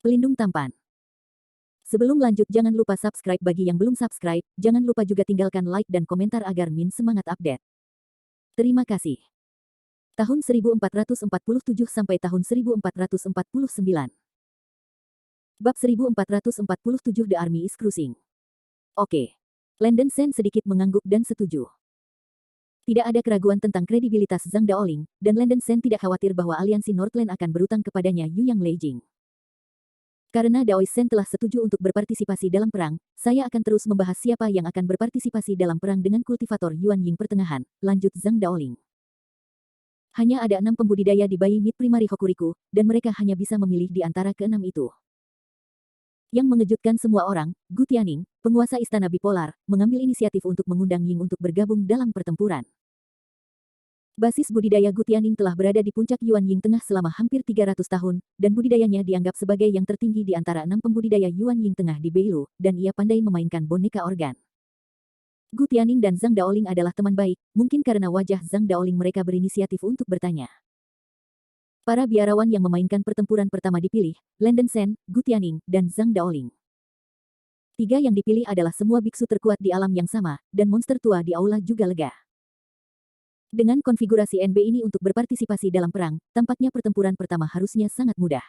Pelindung tampan. Sebelum lanjut jangan lupa subscribe bagi yang belum subscribe, jangan lupa juga tinggalkan like dan komentar agar Min semangat update. Terima kasih. Tahun 1447 sampai tahun 1449. Bab 1447 The Army is Cruising. Oke. Landon Sen sedikit mengangguk dan setuju. Tidak ada keraguan tentang kredibilitas Zhang Daoling, dan Landon Sen tidak khawatir bahwa aliansi Northland akan berutang kepadanya Yu Yang Leijing. Karena Daoi Sen telah setuju untuk berpartisipasi dalam perang, saya akan terus membahas siapa yang akan berpartisipasi dalam perang dengan kultivator Yuan Ying pertengahan, lanjut Zhang Daoling. Hanya ada 6 pembudidaya di bayi Mid Primary Hokuriku, dan mereka hanya bisa memilih di antara ke-6 itu. Yang mengejutkan semua orang, Gu Tianning, penguasa istana bipolar, mengambil inisiatif untuk mengundang Ying untuk bergabung dalam pertempuran. Basis budidaya Gu Tianning telah berada di puncak Yuan Ying Tengah selama hampir 300 tahun, dan budidayanya dianggap sebagai yang tertinggi di antara 6 pembudidaya Yuan Ying Tengah di Beilu, dan ia pandai memainkan boneka organ. Gu Tianning dan Zhang Daoling adalah teman baik, mungkin karena wajah Zhang Daoling mereka berinisiatif untuk bertanya. Para biarawan yang memainkan pertempuran pertama dipilih, Landon Sen, Gu Tianning, dan Zhang Daoling. 3 yang dipilih adalah semua biksu terkuat di alam yang sama, dan monster tua di aula juga lega. Dengan konfigurasi NB ini untuk berpartisipasi dalam perang, tampaknya pertempuran pertama harusnya sangat mudah.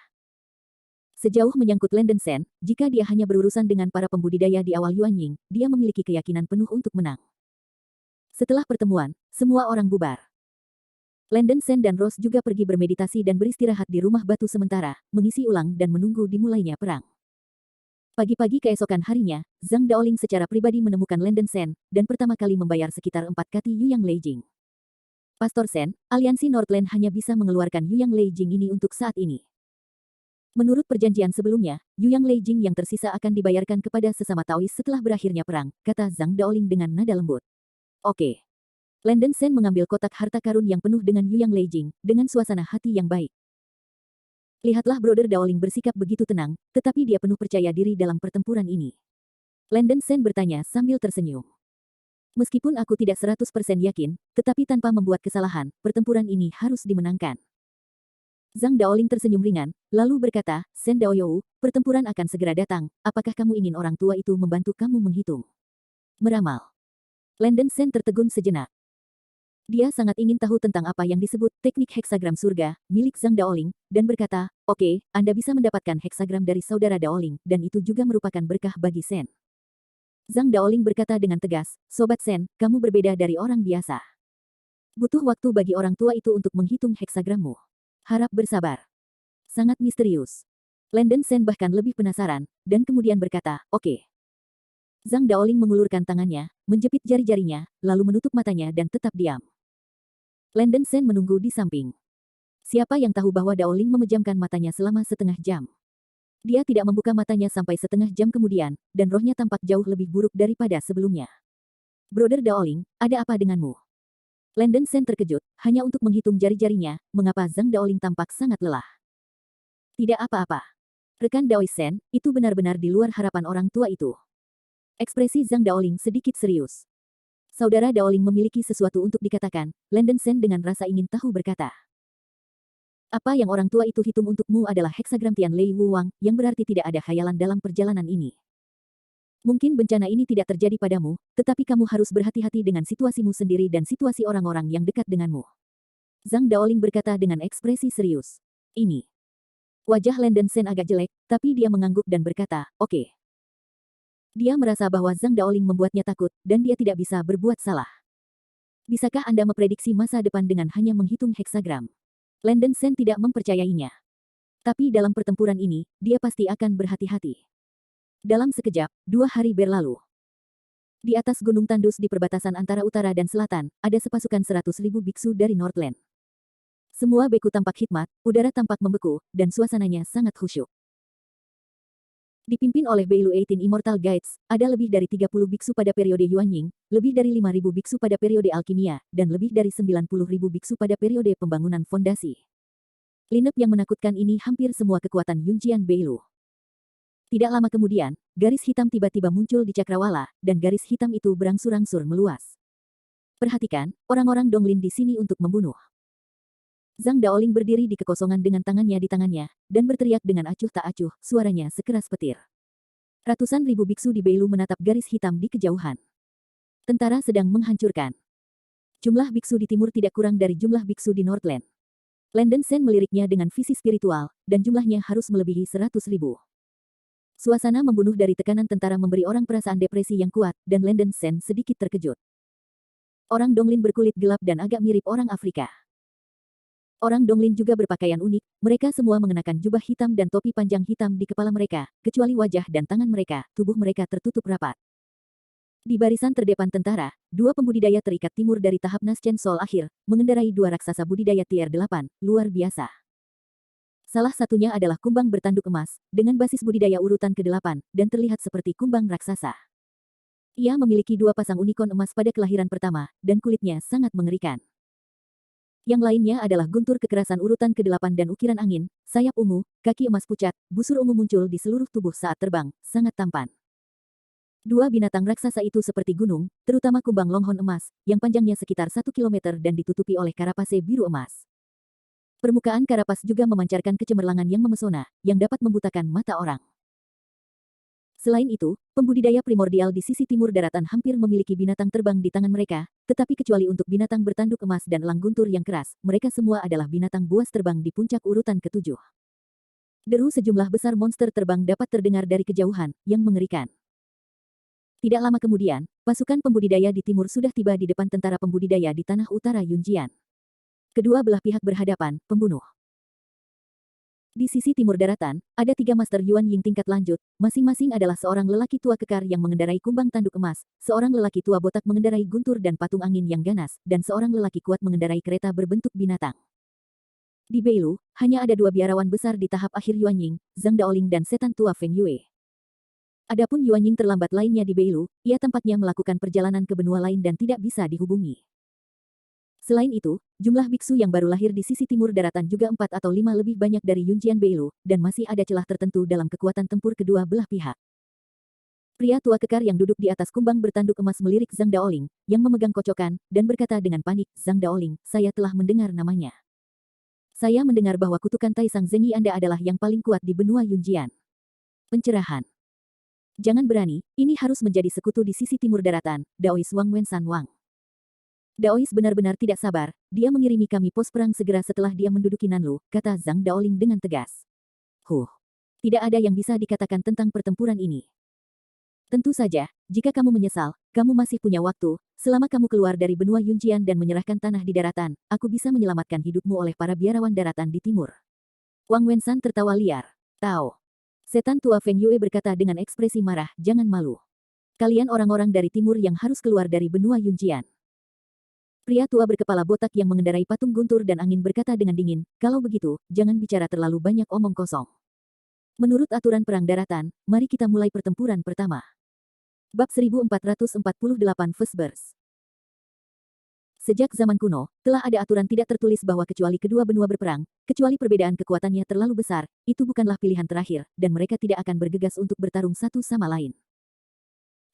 Sejauh menyangkut Landon Sen, jika dia hanya berurusan dengan para pembudidaya di awal Yuan Ying, dia memiliki keyakinan penuh untuk menang. Setelah pertemuan, semua orang bubar. Landon Sen dan Rose juga pergi bermeditasi dan beristirahat di rumah batu sementara, mengisi ulang dan menunggu dimulainya perang. Pagi-pagi keesokan harinya, Zhang Daoling secara pribadi menemukan Landon Sen, dan pertama kali membayar sekitar 4 kati Yu Yang Leijing. Pastor Sen, aliansi Northland hanya bisa mengeluarkan Yu Yang Leijing ini untuk saat ini. Menurut perjanjian sebelumnya, Yu Yang Leijing yang tersisa akan dibayarkan kepada sesama Taois setelah berakhirnya perang, kata Zhang Daoling dengan nada lembut. Oke. Landon Sen mengambil kotak harta karun yang penuh dengan Yu Yang Leijing, dengan suasana hati yang baik. Lihatlah Brother Daoling bersikap begitu tenang, tetapi dia penuh percaya diri dalam pertempuran ini. Landon Sen bertanya sambil tersenyum. Meskipun aku tidak 100% yakin, tetapi tanpa membuat kesalahan, pertempuran ini harus dimenangkan. Zhang Daoling tersenyum ringan, lalu berkata, Sen Daoyou, pertempuran akan segera datang, apakah kamu ingin orang tua itu membantu kamu menghitung? Meramal. Landon Sen tertegun sejenak. Dia sangat ingin tahu tentang apa yang disebut teknik heksagram surga, milik Zhang Daoling, dan berkata, oke, Anda bisa mendapatkan heksagram dari saudara Daoling, dan itu juga merupakan berkah bagi Sen. Zhang Daoling berkata dengan tegas, Sobat Sen, kamu berbeda dari orang biasa. Butuh waktu bagi orang tua itu untuk menghitung heksagrammu. Harap bersabar. Sangat misterius. Landon Sen bahkan lebih penasaran, dan kemudian berkata, oke. Zhang Daoling mengulurkan tangannya, menjepit jari-jarinya, lalu menutup matanya dan tetap diam. Landon Sen menunggu di samping. Siapa yang tahu bahwa Daoling memejamkan matanya selama setengah jam? Dia tidak membuka matanya sampai setengah jam kemudian, dan rohnya tampak jauh lebih buruk daripada sebelumnya. Brother Daoling, ada apa denganmu? Landon Sen terkejut, hanya untuk menghitung jari-jarinya, mengapa Zhang Daoling tampak sangat lelah. Tidak apa-apa. Rekan Daoi Sen, itu benar-benar di luar harapan orang tua itu. Ekspresi Zhang Daoling sedikit serius. Saudara Daoling memiliki sesuatu untuk dikatakan, Landon Sen dengan rasa ingin tahu berkata. Apa yang orang tua itu hitung untukmu adalah heksagram Tian Lei Wu Wang, yang berarti tidak ada khayalan dalam perjalanan ini. Mungkin bencana ini tidak terjadi padamu, tetapi kamu harus berhati-hati dengan situasimu sendiri dan situasi orang-orang yang dekat denganmu. Zhang Daoling berkata dengan ekspresi serius. Ini. Wajah Landon Sen agak jelek, tapi dia mengangguk dan berkata, oke. Dia merasa bahwa Zhang Daoling membuatnya takut, dan dia tidak bisa berbuat salah. Bisakah Anda memprediksi masa depan dengan hanya menghitung heksagram? Landon Sen tidak mempercayainya. Tapi dalam pertempuran ini, dia pasti akan berhati-hati. Dalam sekejap, 2 hari berlalu. Di atas gunung tandus di perbatasan antara utara dan selatan, ada sepasukan 100.000 biksu dari Northland. Semua beku tampak hikmat, udara tampak membeku, dan suasananya sangat khusyuk. Dipimpin oleh Beilu 18 Immortal Guides, ada lebih dari 30 biksu pada periode Yuan Ying, lebih dari 5.000 biksu pada periode alkimia, dan lebih dari 90.000 biksu pada periode pembangunan fondasi. Lineup yang menakutkan ini hampir semua kekuatan Yunjian Beilu. Tidak lama kemudian, garis hitam tiba-tiba muncul di cakrawala, dan garis hitam itu berangsur-angsur meluas. Perhatikan, orang-orang Donglin di sini untuk membunuh. Zhang Daoling berdiri di kekosongan dengan tangannya di tangannya, dan berteriak dengan acuh tak acuh, suaranya sekeras petir. Ratusan ribu biksu di Beilu menatap garis hitam di kejauhan. Tentara sedang menghancurkan. Jumlah biksu di timur tidak kurang dari jumlah biksu di Northland. Landen Sen meliriknya dengan visi spiritual, dan jumlahnya harus melebihi 100.000. Suasana membunuh dari tekanan tentara memberi orang perasaan depresi yang kuat, dan Landen Sen sedikit terkejut. Orang Donglin berkulit gelap dan agak mirip orang Afrika. Orang Donglin juga berpakaian unik, mereka semua mengenakan jubah hitam dan topi panjang hitam di kepala mereka, kecuali wajah dan tangan mereka, tubuh mereka tertutup rapat. Di barisan terdepan tentara, dua pembudidaya terikat timur dari tahap Naschen Sol akhir, mengendarai dua raksasa budidaya Tier 8, luar biasa. Salah satunya adalah kumbang bertanduk emas, dengan basis budidaya urutan ke-8, dan terlihat seperti kumbang raksasa. Ia memiliki dua pasang unicorn emas pada kelahiran pertama, dan kulitnya sangat mengerikan. Yang lainnya adalah guntur kekerasan urutan ke-8 dan ukiran angin, sayap ungu, kaki emas pucat, busur ungu muncul di seluruh tubuh saat terbang, sangat tampan. Dua binatang raksasa itu seperti gunung, terutama kumbang longhorn emas, yang panjangnya sekitar 1 kilometer dan ditutupi oleh karapase biru emas. Permukaan karapas juga memancarkan kecemerlangan yang memesona, yang dapat membutakan mata orang. Selain itu, pembudidaya primordial di sisi timur daratan hampir memiliki binatang terbang di tangan mereka, tetapi kecuali untuk binatang bertanduk emas dan elang guntur yang keras, mereka semua adalah binatang buas terbang di puncak urutan ke-7. Deru sejumlah besar monster terbang dapat terdengar dari kejauhan, yang mengerikan. Tidak lama kemudian, pasukan pembudidaya di timur sudah tiba di depan tentara pembudidaya di tanah utara Yunjian. Kedua belah pihak berhadapan, pembunuh. Di sisi timur daratan, ada tiga Master Yuan Ying tingkat lanjut, masing-masing adalah seorang lelaki tua kekar yang mengendarai kumbang tanduk emas, seorang lelaki tua botak mengendarai guntur dan patung angin yang ganas, dan seorang lelaki kuat mengendarai kereta berbentuk binatang. Di Beilu, hanya ada dua biarawan besar di tahap akhir Yuan Ying, Zhang Daoling dan setan tua Feng Yue. Adapun Yuan Ying terlambat lainnya di Beilu, ia tampaknya melakukan perjalanan ke benua lain dan tidak bisa dihubungi. Selain itu, jumlah biksu yang baru lahir di sisi timur daratan juga 4 atau 5 lebih banyak dari Yunjian Beilu, dan masih ada celah tertentu dalam kekuatan tempur kedua belah pihak. Pria tua kekar yang duduk di atas kumbang bertanduk emas melirik Zhang Daoling, yang memegang kocokan, dan berkata dengan panik, Zhang Daoling, saya telah mendengar namanya. Saya mendengar bahwa kutukan Taisang Zengyi Anda adalah yang paling kuat di benua Yunjian. Pencerahan. Jangan berani, ini harus menjadi sekutu di sisi timur daratan, Daois Wang Wensan Wang. Daois benar-benar tidak sabar, dia mengirimi kami pos perang segera setelah dia menduduki Nanlu, kata Zhang Daoling dengan tegas. Tidak ada yang bisa dikatakan tentang pertempuran ini. Tentu saja, jika kamu menyesal, kamu masih punya waktu, selama kamu keluar dari benua Yunjian dan menyerahkan tanah di daratan, aku bisa menyelamatkan hidupmu oleh para biarawan daratan di timur. Wang Wensan tertawa liar. Tahu. Setan tua Feng Yue berkata dengan ekspresi marah, jangan malu. Kalian orang-orang dari timur yang harus keluar dari benua Yunjian. Pria tua berkepala botak yang mengendarai patung guntur dan angin berkata dengan dingin, kalau begitu, jangan bicara terlalu banyak omong kosong. Menurut aturan perang daratan, mari kita mulai pertempuran pertama. Bab 1448 Vespers. Sejak zaman kuno, telah ada aturan tidak tertulis bahwa kecuali kedua benua berperang, kecuali perbedaan kekuatannya terlalu besar, itu bukanlah pilihan terakhir, dan mereka tidak akan bergegas untuk bertarung satu sama lain.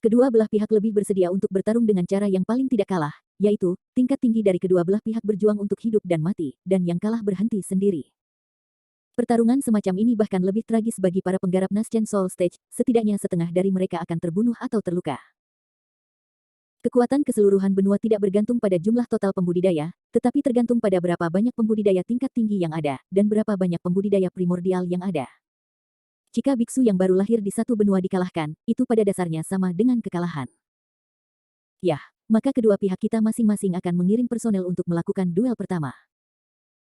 Kedua belah pihak lebih bersedia untuk bertarung dengan cara yang paling tidak kalah, yaitu, tingkat tinggi dari kedua belah pihak berjuang untuk hidup dan mati, dan yang kalah berhenti sendiri. Pertarungan semacam ini bahkan lebih tragis bagi para penggarap Naschen Soul Stage, setidaknya setengah dari mereka akan terbunuh atau terluka. Kekuatan keseluruhan benua tidak bergantung pada jumlah total pembudidaya, tetapi tergantung pada berapa banyak pembudidaya tingkat tinggi yang ada, dan berapa banyak pembudidaya primordial yang ada. Jika biksu yang baru lahir di satu benua dikalahkan, itu pada dasarnya sama dengan kekalahan. Yah, maka kedua pihak kita masing-masing akan mengirim personel untuk melakukan duel pertama.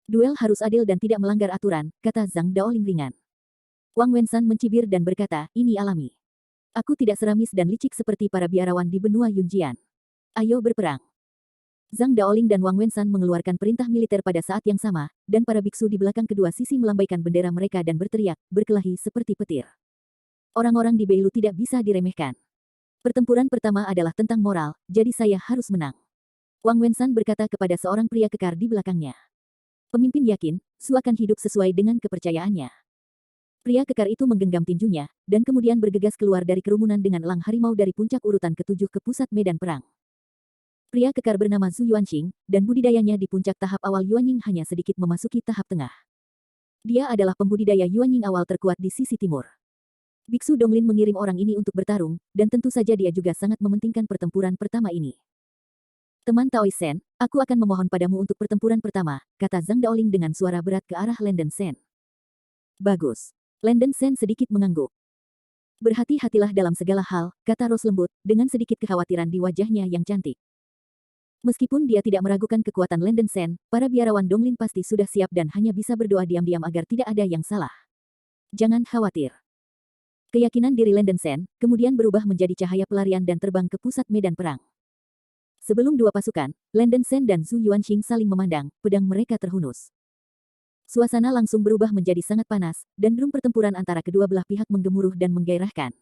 Duel harus adil dan tidak melanggar aturan, kata Zhang Daoling ringan. Wang Wensan mencibir dan berkata, ini alami. Aku tidak seramis dan licik seperti para biarawan di benua Yunjian. Ayo berperang. Zhang Daoling dan Wang Wensan mengeluarkan perintah militer pada saat yang sama, dan para biksu di belakang kedua sisi melambaikan bendera mereka dan berteriak, berkelahi seperti petir. Orang-orang di Beilu tidak bisa diremehkan. Pertempuran pertama adalah tentang moral, jadi saya harus menang. Wang Wensan berkata kepada seorang pria kekar di belakangnya. Pemimpin yakin, Su akan hidup sesuai dengan kepercayaannya. Pria kekar itu menggenggam tinjunya, dan kemudian bergegas keluar dari kerumunan dengan elang harimau dari puncak urutan ke-7 ke pusat medan perang. Pria kekar bernama Zhu Yuanqing, dan budidayanya di puncak tahap awal Yuanying hanya sedikit memasuki tahap tengah. Dia adalah pembudidaya Yuanying awal terkuat di sisi timur. Biksu Donglin mengirim orang ini untuk bertarung, dan tentu saja dia juga sangat mementingkan pertempuran pertama ini. Teman Taoi Sen, aku akan memohon padamu untuk pertempuran pertama, kata Zhang Daoling dengan suara berat ke arah Landen Sen. Bagus. Landen Sen sedikit mengangguk. Berhati-hatilah dalam segala hal, kata Rose lembut, dengan sedikit kekhawatiran di wajahnya yang cantik. Meskipun dia tidak meragukan kekuatan Landen Sen, para biarawan Donglin pasti sudah siap dan hanya bisa berdoa diam-diam agar tidak ada yang salah. Jangan khawatir. Keyakinan diri Landen Sen kemudian berubah menjadi cahaya pelarian dan terbang ke pusat medan perang. Sebelum dua pasukan, Landen Sen dan Zhu Yuanqing saling memandang, pedang mereka terhunus. Suasana langsung berubah menjadi sangat panas, dan drum pertempuran antara kedua belah pihak menggemuruh dan menggairahkan.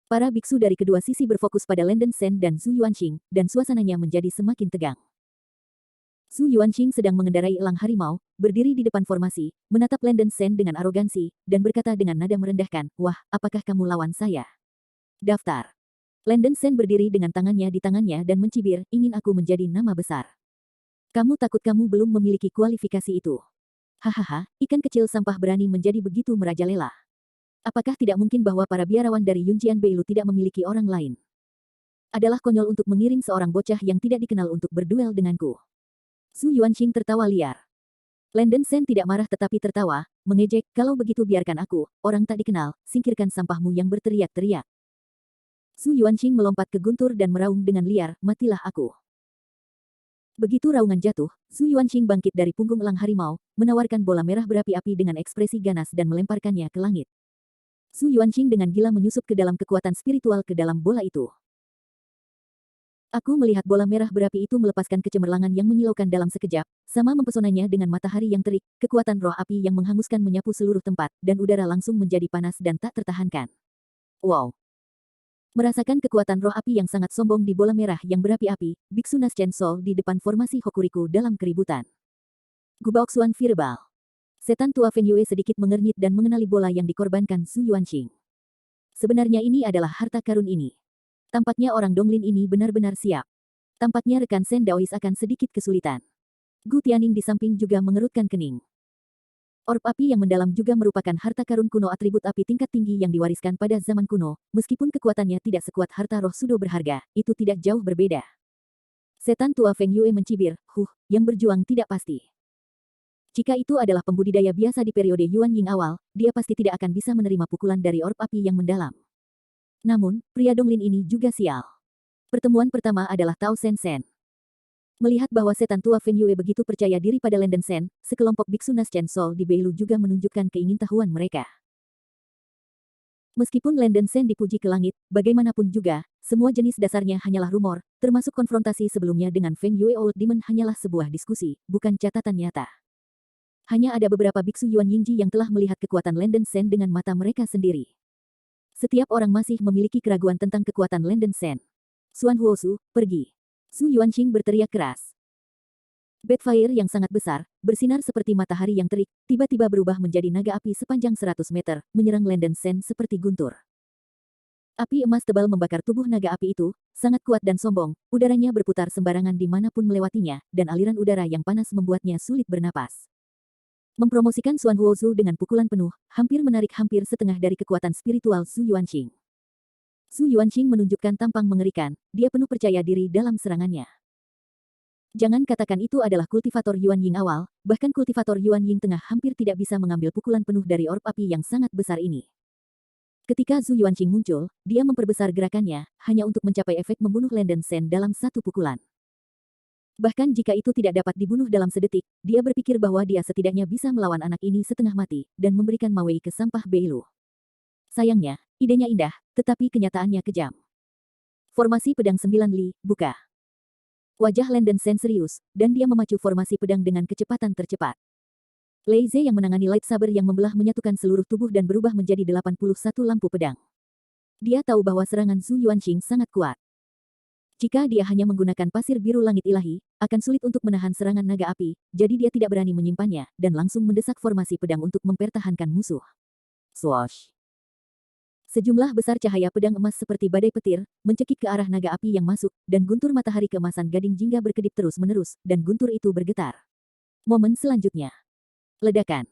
Para biksu dari kedua sisi berfokus pada Landen Sen dan Zhu Yuanqing, dan suasananya menjadi semakin tegang. Zhu Yuanqing sedang mengendarai elang harimau, berdiri di depan formasi, menatap Landen Sen dengan arogansi, dan berkata dengan nada merendahkan, "Wah, apakah kamu lawan saya?" Daftar. Landen Sen berdiri dengan tangannya di tangannya dan mencibir, "Ingin aku menjadi nama besar. Kamu takut kamu belum memiliki kualifikasi itu. Hahaha, ikan kecil sampah berani menjadi begitu merajalela. Apakah tidak mungkin bahwa para biarawan dari Yunjian Beilu tidak memiliki orang lain? Adalah konyol untuk mengirim seorang bocah yang tidak dikenal untuk berduel denganku." Zhu Yuanqing tertawa liar. Landen Sen tidak marah tetapi tertawa, mengejek, "Kalau begitu biarkan aku, orang tak dikenal, singkirkan sampahmu yang berteriak-teriak." Zhu Yuanqing melompat ke guntur dan meraung dengan liar, "Matilah aku." Begitu raungan jatuh, Zhu Yuanqing bangkit dari punggung elang harimau, menawarkan bola merah berapi-api dengan ekspresi ganas dan melemparkannya ke langit. Zhu Yuanqing dengan gila menyusup ke dalam kekuatan spiritual ke dalam bola itu. Aku melihat bola merah berapi itu melepaskan kecemerlangan yang menyilaukan dalam sekejap, sama mempesonanya dengan matahari yang terik, kekuatan roh api yang menghanguskan menyapu seluruh tempat, dan udara langsung menjadi panas dan tak tertahankan. Wow! Merasakan kekuatan roh api yang sangat sombong di bola merah yang berapi-api, Biksu Naschen Sol di depan formasi Hokuriku dalam keributan. Gubaoksuan Fireball. Setan tua Feng Yue sedikit mengernyit dan mengenali bola yang dikorbankan Zhu Yuanqing. Sebenarnya ini adalah harta karun ini. Tampaknya orang Donglin ini benar-benar siap. Tampaknya rekan Sen Daois akan sedikit kesulitan. Gu Tianing di samping juga mengerutkan kening. Orb api yang mendalam juga merupakan harta karun kuno atribut api tingkat tinggi yang diwariskan pada zaman kuno, meskipun kekuatannya tidak sekuat harta roh sudo berharga, itu tidak jauh berbeda. Setan tua Feng Yue mencibir, yang berjuang tidak pasti. Jika itu adalah pembudidaya biasa di periode Yuan Ying awal, dia pasti tidak akan bisa menerima pukulan dari orb api yang mendalam. Namun, pria Donglin ini juga sial. Pertemuan pertama adalah Tao Sen Sen. Melihat bahwa setan tua Feng Yue begitu percaya diri pada Landen Sen, sekelompok biksu Naschen Sol di Beilu juga menunjukkan keingintahuan mereka. Meskipun Landen Sen dipuji ke langit, bagaimanapun juga, semua jenis dasarnya hanyalah rumor, termasuk konfrontasi sebelumnya dengan Feng Yue Old Demon hanyalah sebuah diskusi, bukan catatan nyata. Hanya ada beberapa biksu Yuan Yingji yang telah melihat kekuatan Landen Sen dengan mata mereka sendiri. Setiap orang masih memiliki keraguan tentang kekuatan Landen Sen. Xuan Huosu, pergi. Zhu Yuanqing berteriak keras. Backfire yang sangat besar, bersinar seperti matahari yang terik, tiba-tiba berubah menjadi naga api sepanjang 100 meter, menyerang Landen Sen seperti guntur. Api emas tebal membakar tubuh naga api itu, sangat kuat dan sombong, udaranya berputar sembarangan dimanapun melewatinya, dan aliran udara yang panas membuatnya sulit bernapas. Mempromosikan Xuan Huozu dengan pukulan penuh, hampir menarik hampir setengah dari kekuatan spiritual Zhu Yuanqing. Zhu Yuanqing menunjukkan tampang mengerikan, dia penuh percaya diri dalam serangannya. Jangan katakan itu adalah kultivator Yuan Ying awal, bahkan kultivator Yuan Ying tengah hampir tidak bisa mengambil pukulan penuh dari orb api yang sangat besar ini. Ketika Zhu Yuanqing muncul, dia memperbesar gerakannya, hanya untuk mencapai efek membunuh Landen Sen dalam satu pukulan. Bahkan jika itu tidak dapat dibunuh dalam sedetik, dia berpikir bahwa dia setidaknya bisa melawan anak ini setengah mati, dan memberikan Mawei ke sampah Beilu. Sayangnya, idenya indah, tetapi kenyataannya kejam. Formasi pedang 9 Li, buka. Wajah Landen Sen serius, dan dia memacu formasi pedang dengan kecepatan tercepat. Lei Ze yang menangani lightsaber yang membelah menyatukan seluruh tubuh dan berubah menjadi 81 lampu pedang. Dia tahu bahwa serangan Zhu Yuanqing sangat kuat. Jika dia hanya menggunakan pasir biru langit ilahi, akan sulit untuk menahan serangan naga api, jadi dia tidak berani menyimpannya, dan langsung mendesak formasi pedang untuk mempertahankan musuh. Swoosh! Sejumlah besar cahaya pedang emas seperti badai petir, mencekik ke arah naga api yang masuk, dan guntur matahari keemasan gading jingga berkedip terus-menerus, dan guntur itu bergetar. Momen selanjutnya. Ledakan.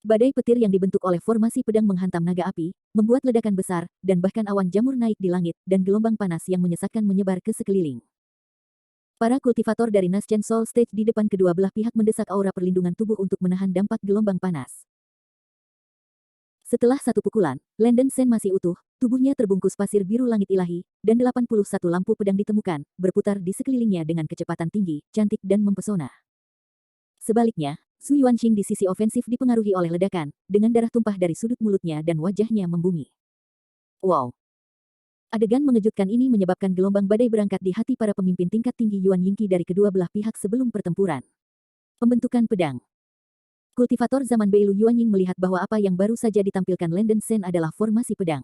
Badai petir yang dibentuk oleh formasi pedang menghantam naga api, membuat ledakan besar, dan bahkan awan jamur naik di langit, dan gelombang panas yang menyesatkan menyebar ke sekeliling. Para kultivator dari Naschen Soul Stage di depan kedua belah pihak mendesak aura perlindungan tubuh untuk menahan dampak gelombang panas. Setelah satu pukulan, Landen Sen masih utuh, tubuhnya terbungkus pasir biru langit ilahi, dan 81 lampu pedang ditemukan, berputar di sekelilingnya dengan kecepatan tinggi, cantik dan mempesona. Sebaliknya, Su Yuanqing di sisi ofensif dipengaruhi oleh ledakan, dengan darah tumpah dari sudut mulutnya dan wajahnya membumi. Wow! Adegan mengejutkan ini menyebabkan gelombang badai berangkat di hati para pemimpin tingkat tinggi Yuan Yingqi dari kedua belah pihak sebelum pertempuran. Pembentukan pedang. Kultivator zaman Beilu Yuanying melihat bahwa apa yang baru saja ditampilkan Landen Sen adalah formasi pedang.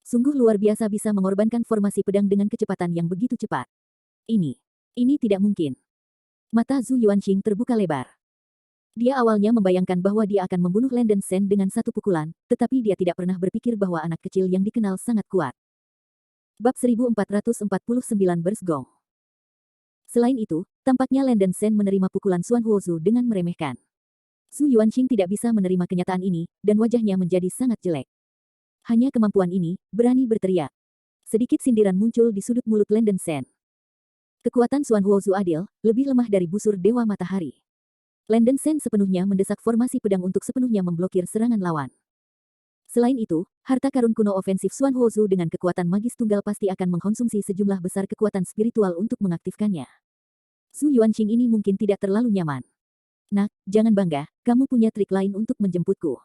Sungguh luar biasa bisa mengorbankan formasi pedang dengan kecepatan yang begitu cepat. Ini tidak mungkin. Mata Zhu Yuanqing terbuka lebar. Dia awalnya membayangkan bahwa dia akan membunuh Landen Sen dengan satu pukulan, tetapi dia tidak pernah berpikir bahwa anak kecil yang dikenal sangat kuat. Bab 1449 Bersgong. Selain itu, tampaknya Landen Sen menerima pukulan Xuan Huozu dengan meremehkan. Su Yuanqing tidak bisa menerima kenyataan ini, dan wajahnya menjadi sangat jelek. Hanya kemampuan ini, berani berteriak. Sedikit sindiran muncul di sudut mulut Landen Sen. Kekuatan Xuan Huozu adil, lebih lemah dari busur Dewa Matahari. Landen Sen sepenuhnya mendesak formasi pedang untuk sepenuhnya memblokir serangan lawan. Selain itu, harta karun kuno ofensif Xuan Huozu dengan kekuatan magis tunggal pasti akan mengkonsumsi sejumlah besar kekuatan spiritual untuk mengaktifkannya. Su Yuanqing ini mungkin tidak terlalu nyaman. Nak, jangan bangga, kamu punya trik lain untuk menjemputku.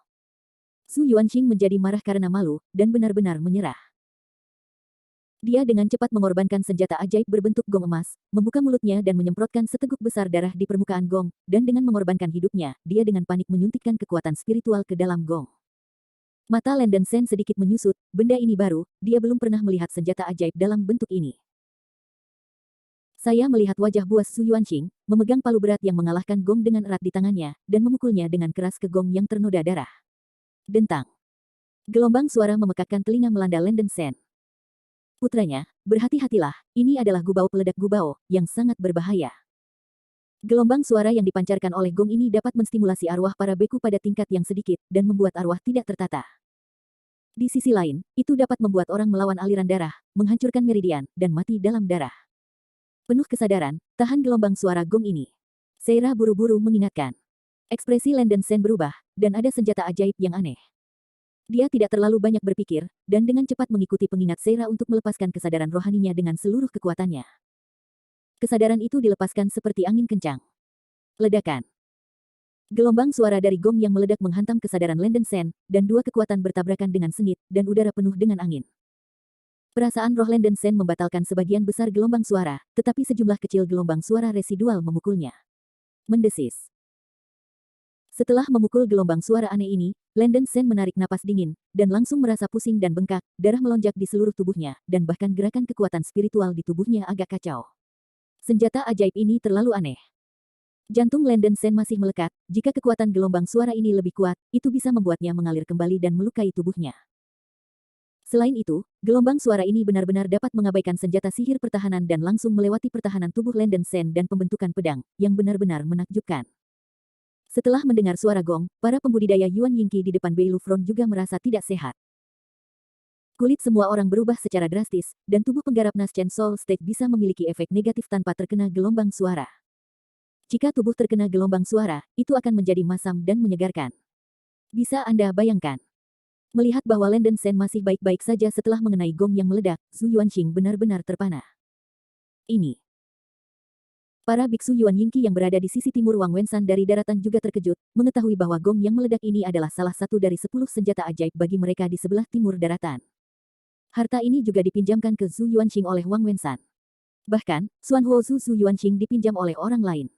Su Yuanqing menjadi marah karena malu, dan benar-benar menyerah. Dia dengan cepat mengorbankan senjata ajaib berbentuk gong emas, membuka mulutnya dan menyemprotkan seteguk besar darah di permukaan gong, dan dengan mengorbankan hidupnya, dia dengan panik menyuntikkan kekuatan spiritual ke dalam gong. Mata Landen Sen sedikit menyusut, benda ini baru, dia belum pernah melihat senjata ajaib dalam bentuk ini. Saya melihat wajah buas Su Yuanqing, memegang palu berat yang mengalahkan gong dengan erat di tangannya, dan memukulnya dengan keras ke gong yang ternoda darah. Dentang. Gelombang suara memekakkan telinga melanda Landen Sen. Putranya, berhati-hatilah, ini adalah gubao peledak gubao, yang sangat berbahaya. Gelombang suara yang dipancarkan oleh gong ini dapat menstimulasi arwah para beku pada tingkat yang sedikit, dan membuat arwah tidak tertata. Di sisi lain, itu dapat membuat orang melawan aliran darah, menghancurkan meridian, dan mati dalam darah. Penuh kesadaran, tahan gelombang suara gong ini. Seira buru-buru mengingatkan. Ekspresi Landen Sen berubah, dan ada senjata ajaib yang aneh. Dia tidak terlalu banyak berpikir, dan dengan cepat mengikuti pengingat Seira untuk melepaskan kesadaran rohaninya dengan seluruh kekuatannya. Kesadaran itu dilepaskan seperti angin kencang. Ledakan. Gelombang suara dari gong yang meledak menghantam kesadaran Landen Sen, dan dua kekuatan bertabrakan dengan sengit, dan udara penuh dengan angin. Perasaan roh Landen Sen membatalkan sebagian besar gelombang suara, tetapi sejumlah kecil gelombang suara residual memukulnya. Mendesis. Setelah memukul gelombang suara aneh ini, Landen Sen menarik napas dingin, dan langsung merasa pusing dan bengkak, darah melonjak di seluruh tubuhnya, dan bahkan gerakan kekuatan spiritual di tubuhnya agak kacau. Senjata ajaib ini terlalu aneh. Jantung Landen Sen masih melekat, jika kekuatan gelombang suara ini lebih kuat, itu bisa membuatnya mengalir kembali dan melukai tubuhnya. Selain itu, gelombang suara ini benar-benar dapat mengabaikan senjata sihir pertahanan dan langsung melewati pertahanan tubuh Landen Sen dan pembentukan pedang, yang benar-benar menakjubkan. Setelah mendengar suara gong, para pembudidaya Yuan Yingqi di depan Beilu Front juga merasa tidak sehat. Kulit semua orang berubah secara drastis, dan tubuh penggarap Naschen Soul Stage bisa memiliki efek negatif tanpa terkena gelombang suara. Jika tubuh terkena gelombang suara, itu akan menjadi masam dan menyegarkan. Bisa Anda bayangkan? Melihat bahwa Landen Sen masih baik-baik saja setelah mengenai gong yang meledak, Su Yuanqing benar-benar terpana. Ini. Para biksu Yuan Yingqi yang berada di sisi timur Wang Wensan dari daratan juga terkejut, mengetahui bahwa gong yang meledak ini adalah salah satu dari 10 senjata ajaib bagi mereka di sebelah timur daratan. Harta ini juga dipinjamkan ke Zhu Yuanqing oleh Wang Wensan. Bahkan, Xuan Huozu Zhu Yuanqing dipinjam oleh orang lain.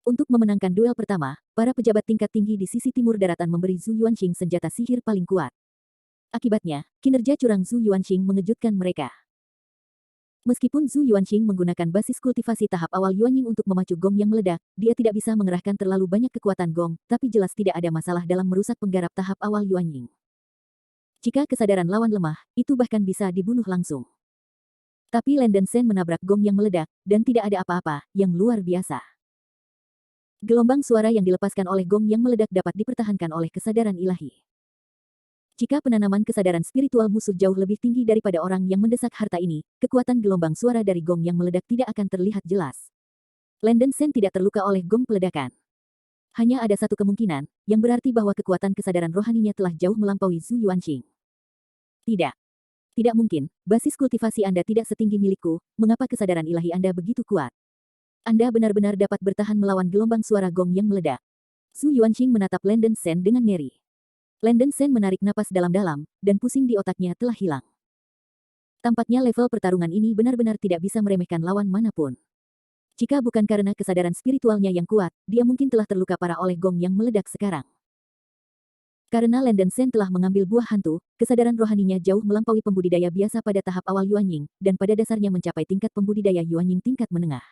Untuk memenangkan duel pertama, para pejabat tingkat tinggi di sisi timur daratan memberi Zhu Yuanqing senjata sihir paling kuat. Akibatnya, kinerja curang Zhu Yuanqing mengejutkan mereka. Meskipun Zhu Yuanqing menggunakan basis kultivasi tahap awal Yuanying untuk memacu gong yang meledak, dia tidak bisa mengerahkan terlalu banyak kekuatan gong, tapi jelas tidak ada masalah dalam merusak penggarap tahap awal Yuanying. Jika kesadaran lawan lemah, itu bahkan bisa dibunuh langsung. Tapi Landen Sen menabrak gong yang meledak, dan tidak ada apa-apa yang luar biasa. Gelombang suara yang dilepaskan oleh gong yang meledak dapat dipertahankan oleh kesadaran ilahi. Jika penanaman kesadaran spiritual musuh jauh lebih tinggi daripada orang yang mendesak harta ini, kekuatan gelombang suara dari gong yang meledak tidak akan terlihat jelas. Landen Sen tidak terluka oleh gong peledakan. Hanya ada satu kemungkinan, yang berarti bahwa kekuatan kesadaran rohaninya telah jauh melampaui Zhu Yuanqing. Tidak. Tidak mungkin, basis kultivasi Anda tidak setinggi milikku, mengapa kesadaran ilahi Anda begitu kuat? Anda benar-benar dapat bertahan melawan gelombang suara gong yang meledak. Zhu Yuanqing menatap Landen Sen dengan ngeri. Landen Sen menarik napas dalam-dalam, dan pusing di otaknya telah hilang. Tampaknya level pertarungan ini benar-benar tidak bisa meremehkan lawan manapun. Jika bukan karena kesadaran spiritualnya yang kuat, dia mungkin telah terluka parah oleh gong yang meledak sekarang. Karena Landen Sen telah mengambil buah hantu, kesadaran rohaninya jauh melampaui pembudidaya biasa pada tahap awal Yuanying, dan pada dasarnya mencapai tingkat pembudidaya Yuanying tingkat menengah.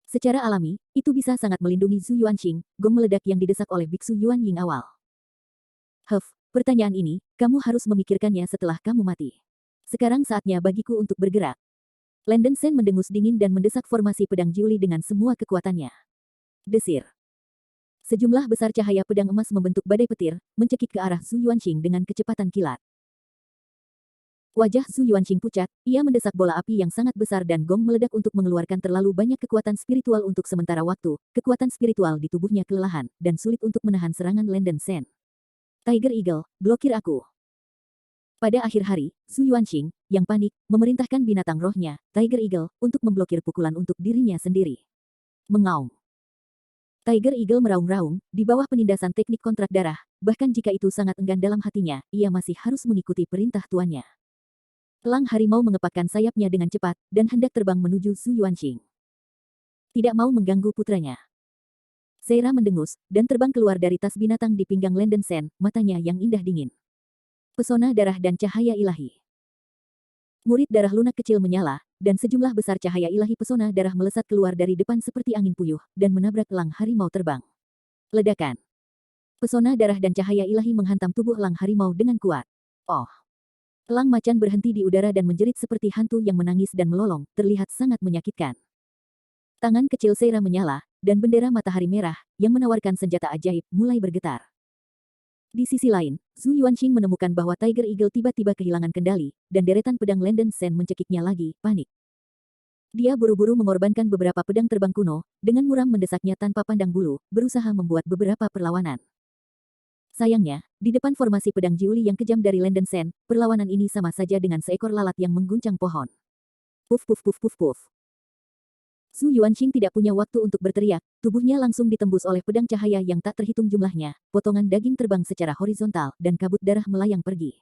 Secara alami, itu bisa sangat melindungi Zhu Yuanqing, gong meledak yang didesak oleh biksu Yuanying awal. Pertanyaan ini, kamu harus memikirkannya setelah kamu mati. Sekarang saatnya bagiku untuk bergerak. Landen Sen mendengus dingin dan mendesak formasi pedang Jiuli dengan semua kekuatannya. Desir. Sejumlah besar cahaya pedang emas membentuk badai petir, mencekik ke arah Zhu Yuanqing dengan kecepatan kilat. Wajah Zhu Yuanqing pucat, ia mendesak bola api yang sangat besar dan gong meledak untuk mengeluarkan terlalu banyak kekuatan spiritual untuk sementara waktu. Kekuatan spiritual di tubuhnya kelelahan, dan sulit untuk menahan serangan Landen Sen. Tiger Eagle, blokir aku. Pada akhir hari, Zhu Yuanqing, yang panik, memerintahkan binatang rohnya, Tiger Eagle, untuk memblokir pukulan untuk dirinya sendiri. Mengaum. Tiger Eagle meraung-raung, di bawah penindasan teknik kontrak darah, bahkan jika itu sangat enggan dalam hatinya, ia masih harus mengikuti perintah tuannya. Elang harimau mengepakkan sayapnya dengan cepat, dan hendak terbang menuju Zhu Yuanqing. Tidak mau mengganggu putranya. Seira mendengus, dan terbang keluar dari tas binatang di pinggang Landen Sen, matanya yang indah dingin. Pesona darah dan cahaya ilahi. Murid darah lunak kecil menyala, dan sejumlah besar cahaya ilahi pesona darah melesat keluar dari depan seperti angin puyuh, dan menabrak elang harimau terbang. Ledakan. Pesona darah dan cahaya ilahi menghantam tubuh elang harimau dengan kuat. Oh! Elang macan berhenti di udara dan menjerit seperti hantu yang menangis dan melolong, terlihat sangat menyakitkan. Tangan kecil Seira menyala, dan bendera matahari merah, yang menawarkan senjata ajaib, mulai bergetar. Di sisi lain, Zhu Yuanqing menemukan bahwa Tiger Eagle tiba-tiba kehilangan kendali, dan deretan pedang Landen Sen mencekiknya lagi, panik. Dia buru-buru mengorbankan beberapa pedang terbang kuno, dengan muram mendesaknya tanpa pandang bulu, berusaha membuat beberapa perlawanan. Sayangnya, di depan formasi pedang Jiuli yang kejam dari Landen Sen, perlawanan ini sama saja dengan seekor lalat yang mengguncang pohon. Puf puf puf puf puf. Zhu Yuanqing tidak punya waktu untuk berteriak, tubuhnya langsung ditembus oleh pedang cahaya yang tak terhitung jumlahnya, potongan daging terbang secara horizontal, dan kabut darah melayang pergi.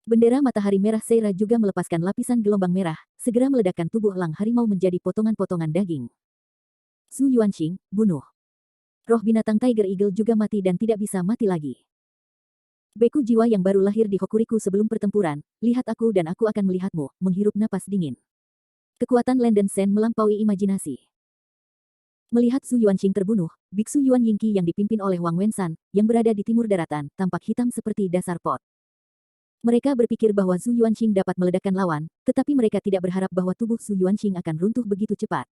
Bendera matahari merah Seira juga melepaskan lapisan gelombang merah, segera meledakkan tubuh elang harimau menjadi potongan-potongan daging. Zhu Yuanqing, bunuh. Roh binatang Tiger Eagle juga mati dan tidak bisa mati lagi. Beku jiwa yang baru lahir di Hokuriku sebelum pertempuran, lihat aku dan aku akan melihatmu, menghirup napas dingin. Kekuatan Landen Sen melampaui imajinasi. Melihat Zhu Yuanqing terbunuh, biksu Yuan Yingqi yang dipimpin oleh Wang Wensan, yang berada di timur daratan, tampak hitam seperti dasar pot. Mereka berpikir bahwa Zhu Yuanqing dapat meledakkan lawan, tetapi mereka tidak berharap bahwa tubuh Zhu Yuanqing akan runtuh begitu cepat.